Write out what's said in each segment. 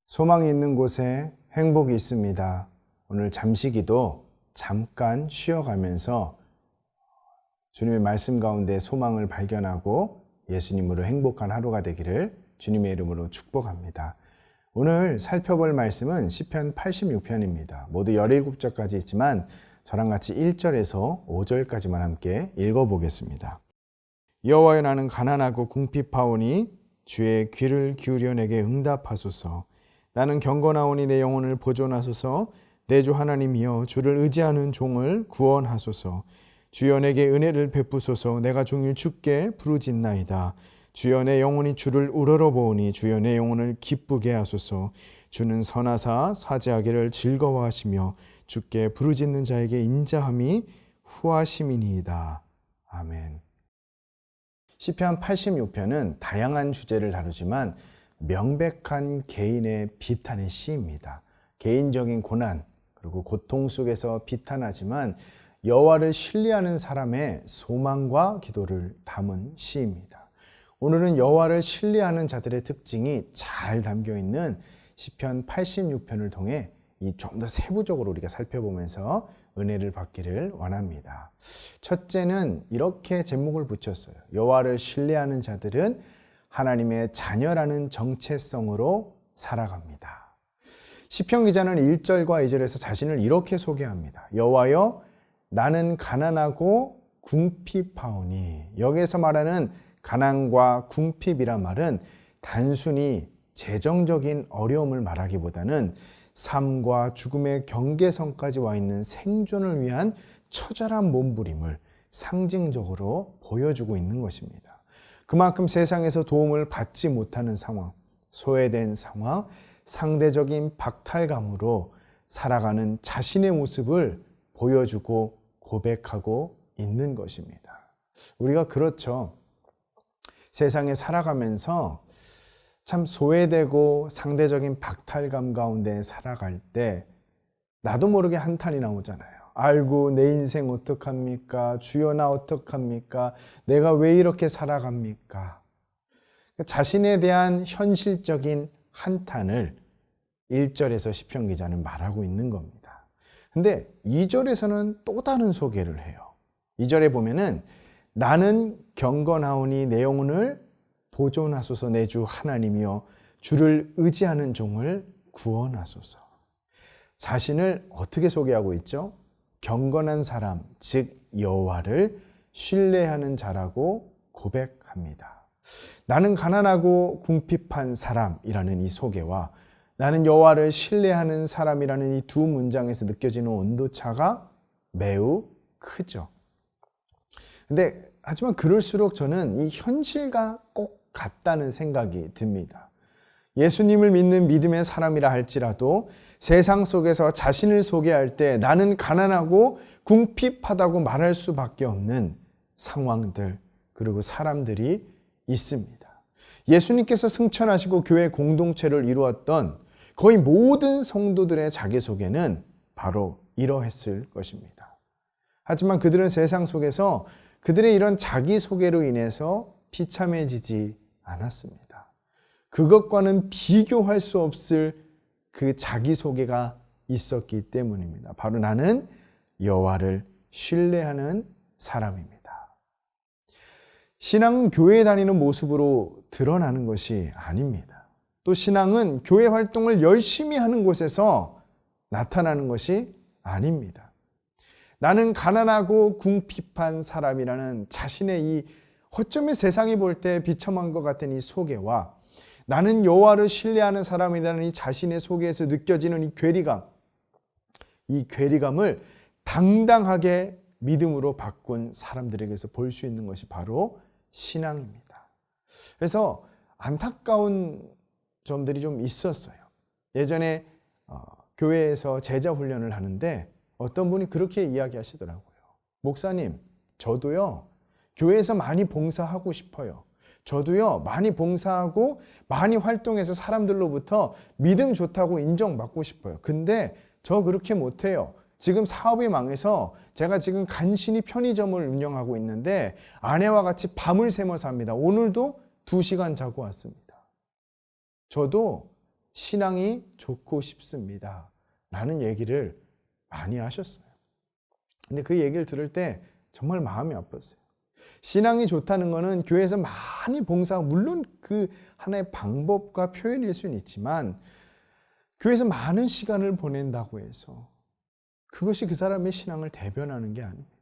소망이 있는 곳에 행복이 있습니다. 오늘 잠시기도 잠깐 쉬어가면서 주님의 말씀 가운데 소망을 발견하고 예수님으로 행복한 하루가 되기를 주님의 이름으로 축복합니다. 오늘 살펴볼 말씀은 시편 86편입니다. 모두 17절까지 있지만 저랑 같이 1절에서 5절까지만 함께 읽어보겠습니다. 여호와여, 나는 가난하고 궁핍하오니 주의 귀를 기울여 내게 응답하소서. 나는 경건하오니 내 영혼을 보존하소서. 내 주 하나님이여, 주를 의지하는 종을 구원하소서. 주여, 내게 은혜를 베푸소서. 내가 종일 주께 부르짖나이다. 주여, 내 영혼이 주를 우러러보오니 주여, 내 영혼을 기쁘게 하소서. 주는 선하사 사죄하기를 즐거워하시며 주께 부르짖는 자에게 인자함이 후하심이니이다. 아멘. 시편 86편은 다양한 주제를 다루지만 명백한 개인의 비탄의 시입니다. 개인적인 고난 그리고 고통 속에서 비탄하지만 여호와를 신뢰하는 사람의 소망과 기도를 담은 시입니다. 오늘은 여호와를 신뢰하는 자들의 특징이 잘 담겨있는 시편 86편을 통해 좀 더 세부적으로 우리가 살펴보면서 은혜를 받기를 원합니다. 첫째는 이렇게 제목을 붙였어요. 여호와를 신뢰하는 자들은 하나님의 자녀라는 정체성으로 살아갑니다. 시편 기자는 1절과 2절에서 자신을 이렇게 소개합니다. 여호와여, 나는 가난하고 궁핍하오니. 여기에서 말하는 가난과 궁핍이란 말은 단순히 재정적인 어려움을 말하기보다는 삶과 죽음의 경계선까지 와 있는 생존을 위한 처절한 몸부림을 상징적으로 보여주고 있는 것입니다. 그만큼 세상에서 도움을 받지 못하는 상황, 소외된 상황, 상대적인 박탈감으로 살아가는 자신의 모습을 보여주고 고백하고 있는 것입니다. 우리가 그렇죠. 세상에 살아가면서 참 소외되고 상대적인 박탈감 가운데 살아갈 때 나도 모르게 한탄이 나오잖아요. 아이고, 내 인생 어떡합니까? 주여, 나 어떡합니까? 내가 왜 이렇게 살아갑니까? 자신에 대한 현실적인 한탄을 1절에서 시편 기자는 말하고 있는 겁니다. 근데 2절에서는 또 다른 소개를 해요. 2절에 보면은 나는 경건하오니 내 영혼을 보존하소서. 내 주 하나님이여, 주를 의지하는 종을 구원하소서. 자신을 어떻게 소개하고 있죠? 경건한 사람, 즉 여호와를 신뢰하는 자라고 고백합니다. 나는 가난하고 궁핍한 사람이라는 이 소개와 나는 여호와를 신뢰하는 사람이라는 이 두 문장에서 느껴지는 온도차가 매우 크죠. 근데 하지만 그럴수록 저는 이 현실과 꼭 같다는 생각이 듭니다. 예수님을 믿는 믿음의 사람이라 할지라도 세상 속에서 자신을 소개할 때 나는 가난하고 궁핍하다고 말할 수밖에 없는 상황들 그리고 사람들이 있습니다. 예수님께서 승천하시고 교회 공동체를 이루었던 거의 모든 성도들의 자기소개는 바로 이러했을 것입니다. 하지만 그들은 세상 속에서 그들의 이런 자기소개로 인해서 비참해지지 않았습니다. 그것과는 비교할 수 없을 그 자기소개가 있었기 때문입니다. 바로 나는 여호와를 신뢰하는 사람입니다. 신앙은 교회에 다니는 모습으로 드러나는 것이 아닙니다. 또 신앙은 교회 활동을 열심히 하는 곳에서 나타나는 것이 아닙니다. 나는 가난하고 궁핍한 사람이라는 자신의 이 어쩌면 세상이 볼 때 비참한 것 같은 이 소개와 나는 여호와를 신뢰하는 사람이라는 이 자신의 속에서 느껴지는 이 괴리감, 이 괴리감을 당당하게 믿음으로 바꾼 사람들에게서 볼 수 있는 것이 바로 신앙입니다. 그래서 안타까운 점들이 좀 있었어요. 예전에 교회에서 제자 훈련을 하는데 어떤 분이 그렇게 이야기하시더라고요. 목사님, 저도요 교회에서 많이 봉사하고 싶어요. 저도요 많이 봉사하고 많이 활동해서 사람들로부터 믿음 좋다고 인정받고 싶어요. 근데 저 그렇게 못해요. 지금 사업이 망해서 제가 지금 간신히 편의점을 운영하고 있는데 아내와 같이 밤을 새며 삽니다. 오늘도 2시간 자고 왔습니다. 저도 신앙이 좋고 싶습니다. 라는 얘기를 많이 하셨어요. 근데 그 얘기를 들을 때 정말 마음이 아팠어요. 신앙이 좋다는 것은 교회에서 많이 봉사하고, 물론 그 하나의 방법과 표현일 수는 있지만, 교회에서 많은 시간을 보낸다고 해서 그것이 그 사람의 신앙을 대변하는 게 아닙니다.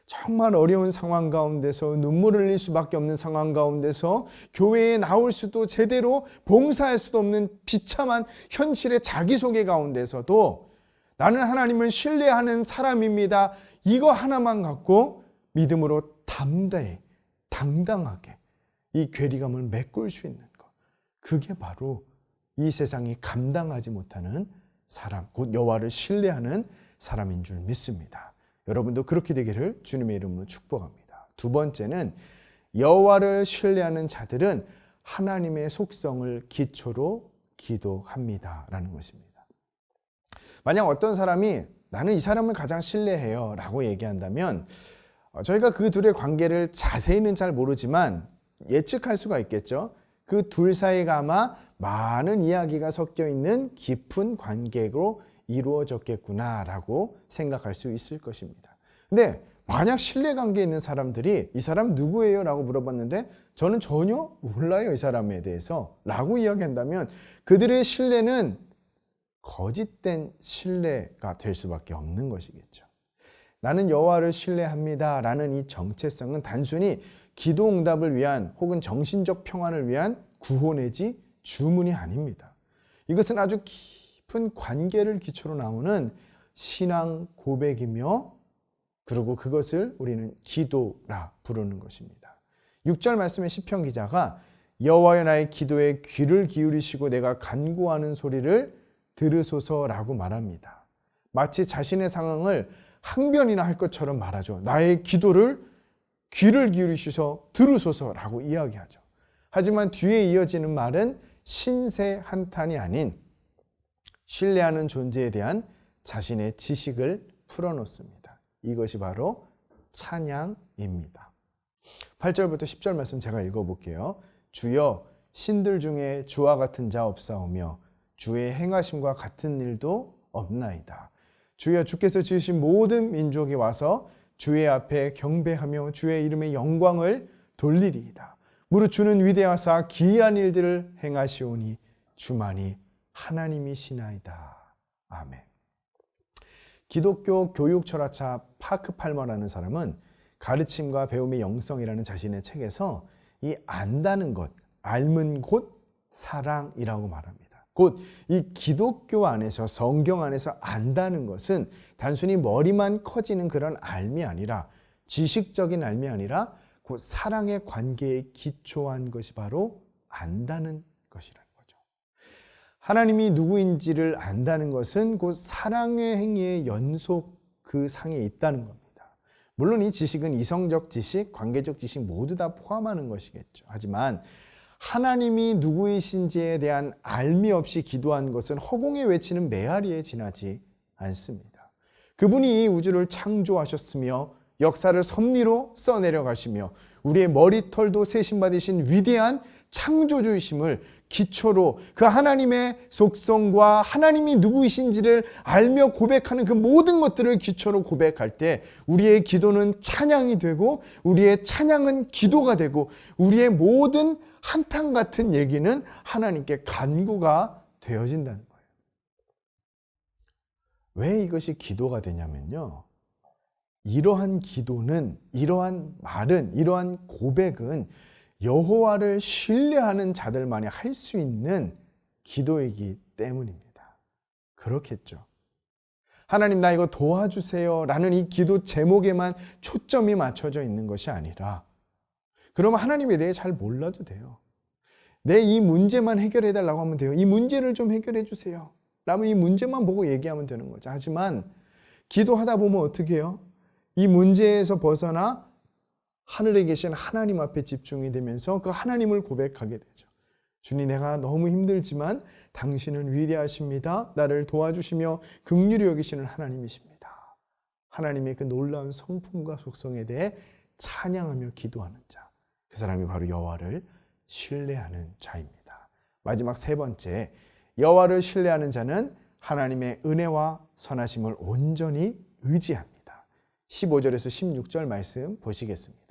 정말 어려운 상황 가운데서, 눈물을 흘릴 수밖에 없는 상황 가운데서, 교회에 나올 수도 제대로 봉사할 수도 없는 비참한 현실의 자기소개 가운데서도 나는 하나님을 신뢰하는 사람입니다, 이거 하나만 갖고 믿음으로 담대히 당당하게 이 괴리감을 메꿀 수 있는 것, 그게 바로 이 세상이 감당하지 못하는 사람, 곧 여호와를 신뢰하는 사람인 줄 믿습니다. 여러분도 그렇게 되기를 주님의 이름으로 축복합니다. 두 번째는, 여호와를 신뢰하는 자들은 하나님의 속성을 기초로 기도합니다 라는 것입니다. 만약 어떤 사람이 나는 이 사람을 가장 신뢰해요 라고 얘기한다면, 저희가 그 둘의 관계를 자세히는 잘 모르지만 예측할 수가 있겠죠. 그 둘 사이가 아마 많은 이야기가 섞여 있는 깊은 관계로 이루어졌겠구나라고 생각할 수 있을 것입니다. 근데 만약 신뢰관계에 있는 사람들이 이 사람 누구예요? 라고 물어봤는데 저는 전혀 몰라요, 이 사람에 대해서 라고 이야기한다면 그들의 신뢰는 거짓된 신뢰가 될 수밖에 없는 것이겠죠. 나는 여호와를 신뢰합니다 라는 이 정체성은 단순히 기도 응답을 위한 혹은 정신적 평안을 위한 구호 내지 주문이 아닙니다. 이것은 아주 깊은 관계를 기초로 나오는 신앙 고백이며, 그리고 그것을 우리는 기도라 부르는 것입니다. 6절 말씀의 시편 기자가 여호와여 나의 기도에 귀를 기울이시고 내가 간구하는 소리를 들으소서라고 말합니다. 마치 자신의 상황을 항변이나 할 것처럼 말하죠. 나의 기도를 귀를 기울이셔서 들으소서라고 이야기하죠. 하지만 뒤에 이어지는 말은 신세 한탄이 아닌 신뢰하는 존재에 대한 자신의 지식을 풀어놓습니다. 이것이 바로 찬양입니다. 8절부터 10절 말씀 제가 읽어볼게요. 주여, 신들 중에 주와 같은 자 없사오며 주의 행하심과 같은 일도 없나이다. 주여, 주께서 지으신 모든 민족이 와서 주의 앞에 경배하며 주의 이름의 영광을 돌리리이다. 무릇 주는 위대하사 기이한 일들을 행하시오니 주만이 하나님이시나이다. 아멘. 기독교 교육 철학자 파크 팔머라는 사람은 가르침과 배움의 영성이라는 자신의 책에서 이 안다는 것, 알면 곧 사랑이라고 말합니다. 곧 이 기독교 안에서, 성경 안에서 안다는 것은 단순히 머리만 커지는 그런 알미 아니라, 지식적인 알미 아니라 그 사랑의 관계에 기초한 것이 바로 안다는 것이라는 거죠. 하나님이 누구인지를 안다는 것은 그 사랑의 행위의 연속 그 상에 있다는 겁니다. 물론 이 지식은 이성적 지식, 관계적 지식 모두 다 포함하는 것이겠죠. 하지만 하나님이 누구이신지에 대한 알미 없이 기도한 것은 허공에 외치는 메아리에 지나지 않습니다. 그분이 이 우주를 창조하셨으며 역사를 섭리로 써내려가시며 우리의 머리털도 세심받으신 위대한 창조주이심을 기초로 그 하나님의 속성과 하나님이 누구이신지를 알며 고백하는 그 모든 것들을 기초로 고백할 때 우리의 기도는 찬양이 되고, 우리의 찬양은 기도가 되고, 우리의 모든 한탄 같은 얘기는 하나님께 간구가 되어진다는 거예요. 왜 이것이 기도가 되냐면요, 이러한 기도는, 이러한 말은, 이러한 고백은 여호와를 신뢰하는 자들만이 할 수 있는 기도이기 때문입니다. 그렇겠죠. 하나님 나 이거 도와주세요 라는 이 기도 제목에만 초점이 맞춰져 있는 것이 아니라, 그러면 하나님에 대해 잘 몰라도 돼요. 내 이 문제만 해결해 달라고 하면 돼요. 이 문제를 좀 해결해 주세요 라면 이 문제만 보고 얘기하면 되는 거죠. 하지만 기도하다 보면 어떻게 해요? 이 문제에서 벗어나 하늘에 계신 하나님 앞에 집중이 되면서 그 하나님을 고백하게 되죠. 주님, 내가 너무 힘들지만 당신은 위대하십니다. 나를 도와주시며 긍휼히 여기시는 하나님이십니다. 하나님의 그 놀라운 성품과 속성에 대해 찬양하며 기도하는 자, 그 사람이 바로 여호와를 신뢰하는 자입니다. 마지막 세 번째, 여호와를 신뢰하는 자는 하나님의 은혜와 선하심을 온전히 의지합니다. 15절에서 16절 말씀 보시겠습니다.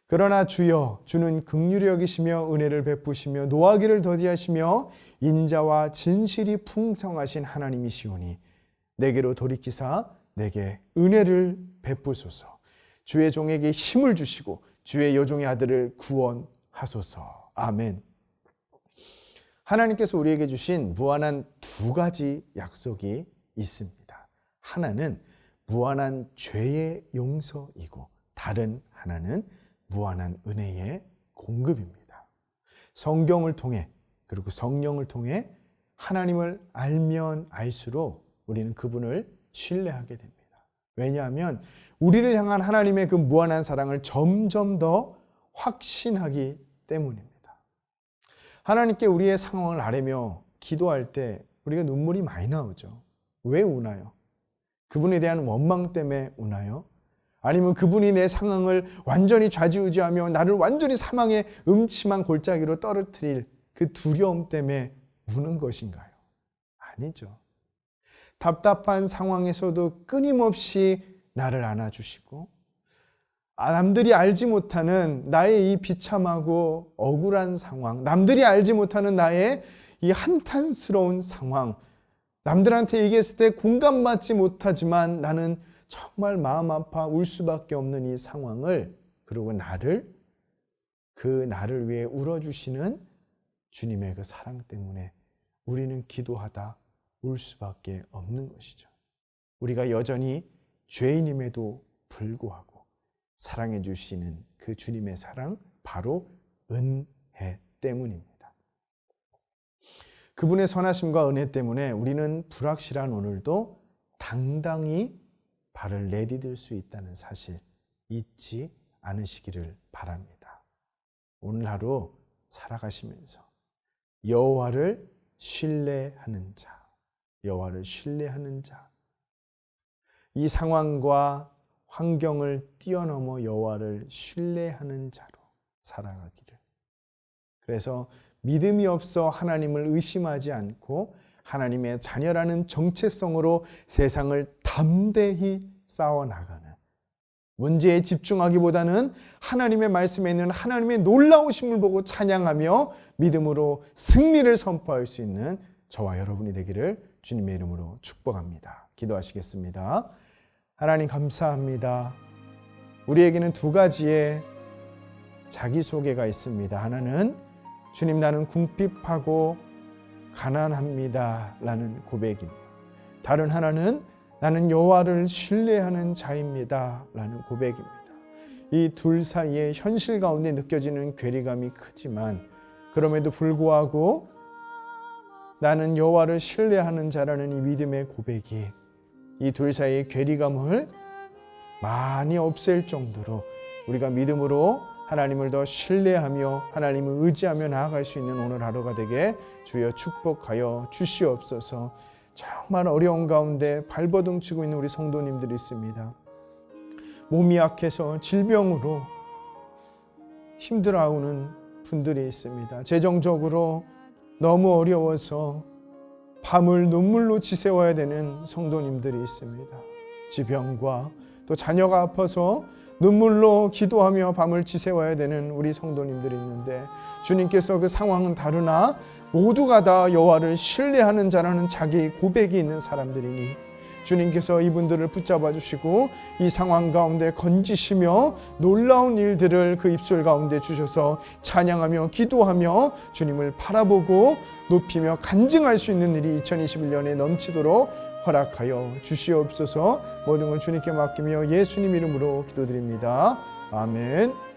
그러나 주여, 주는 긍휼히 여기시며 은혜를 베푸시며 노하기를 더디하시며 인자와 진실이 풍성하신 하나님이시오니 내게로 돌이키사 내게 은혜를 베푸소서. 주의 종에게 힘을 주시고 주의 여종의 아들을 구원하소서. 아멘. 하나님께서 우리에게 주신 무한한 두 가지 약속이 있습니다. 하나는 무한한 죄의 용서이고 다른 하나는 무한한 은혜의 공급입니다. 성경을 통해 그리고 성령을 통해 하나님을 알면 알수록 우리는 그분을 신뢰하게 됩니다. 왜냐하면 우리를 향한 하나님의 그 무한한 사랑을 점점 더 확신하기 때문입니다. 하나님께 우리의 상황을 아뢰며 기도할 때 우리가 눈물이 많이 나오죠. 왜 우나요? 그분에 대한 원망 때문에 우나요? 아니면 그분이 내 상황을 완전히 좌지우지하며 나를 완전히 사망의 음침한 골짜기로 떨어뜨릴 그 두려움 때문에 우는 것인가요? 아니죠. 답답한 상황에서도 끊임없이 나를 안아주시고 남들이 알지 못하는 나의 이 비참하고 억울한 상황, 남들이 알지 못하는 나의 이 한탄스러운 상황, 남들한테 얘기했을 때 공감받지 못하지만 나는 정말 마음 아파 울 수밖에 없는 이 상황을, 그리고 나를 위해 울어주시는 주님의 그 사랑 때문에 우리는 기도하다 울 수밖에 없는 것이죠. 우리가 여전히 죄인임에도 불구하고 사랑해 주시는 그 주님의 사랑, 바로 은혜 때문입니다. 그분의 선하심과 은혜 때문에 우리는 불확실한 오늘도 당당히 발을 내디딜 수 있다는 사실 잊지 않으시기를 바랍니다. 오늘 하루 살아가시면서 여호와를 신뢰하는 자, 여호와를 신뢰하는 자, 이 상황과 환경을 뛰어넘어 여호와를 신뢰하는 자로 살아가기를. 그래서 믿음이 없어 하나님을 의심하지 않고 하나님의 자녀라는 정체성으로 세상을 담대히 싸워나가는, 문제에 집중하기보다는 하나님의 말씀에 있는 하나님의 놀라우심을 보고 찬양하며 믿음으로 승리를 선포할 수 있는 저와 여러분이 되기를 주님의 이름으로 축복합니다. 기도하시겠습니다. 하나님 감사합니다. 우리에게는 두 가지의 자기소개가 있습니다. 하나는 주님 나는 궁핍하고 가난합니다 라는 고백이며, 다른 하나는 나는 여호와를 신뢰하는 자입니다 라는 고백입니다. 이 둘 사이에 현실 가운데 느껴지는 괴리감이 크지만 그럼에도 불구하고 나는 여호와를 신뢰하는 자라는 이 믿음의 고백이 이 둘 사이의 괴리감을 많이 없앨 정도로 우리가 믿음으로 하나님을 더 신뢰하며 하나님을 의지하며 나아갈 수 있는 오늘 하루가 되게 주여 축복하여 주시옵소서. 정말 어려운 가운데 발버둥 치고 있는 우리 성도님들이 있습니다. 몸이 약해서 질병으로 힘들어하는 분들이 있습니다. 재정적으로 너무 어려워서 밤을 눈물로 지새워야 되는 성도님들이 있습니다. 지병과 또 자녀가 아파서 눈물로 기도하며 밤을 지새워야 되는 우리 성도님들이 있는데, 주님께서 그 상황은 다르나 모두가 다 여호와를 신뢰하는 자라는 자기 고백이 있는 사람들이니 주님께서 이분들을 붙잡아 주시고 이 상황 가운데 건지시며 놀라운 일들을 그 입술 가운데 주셔서 찬양하며 기도하며 주님을 바라보고 높이며 간증할 수 있는 일이 2021년에 넘치도록 허락하여 주시옵소서. 모든 걸 주님께 맡기며 예수님 이름으로 기도드립니다. 아멘.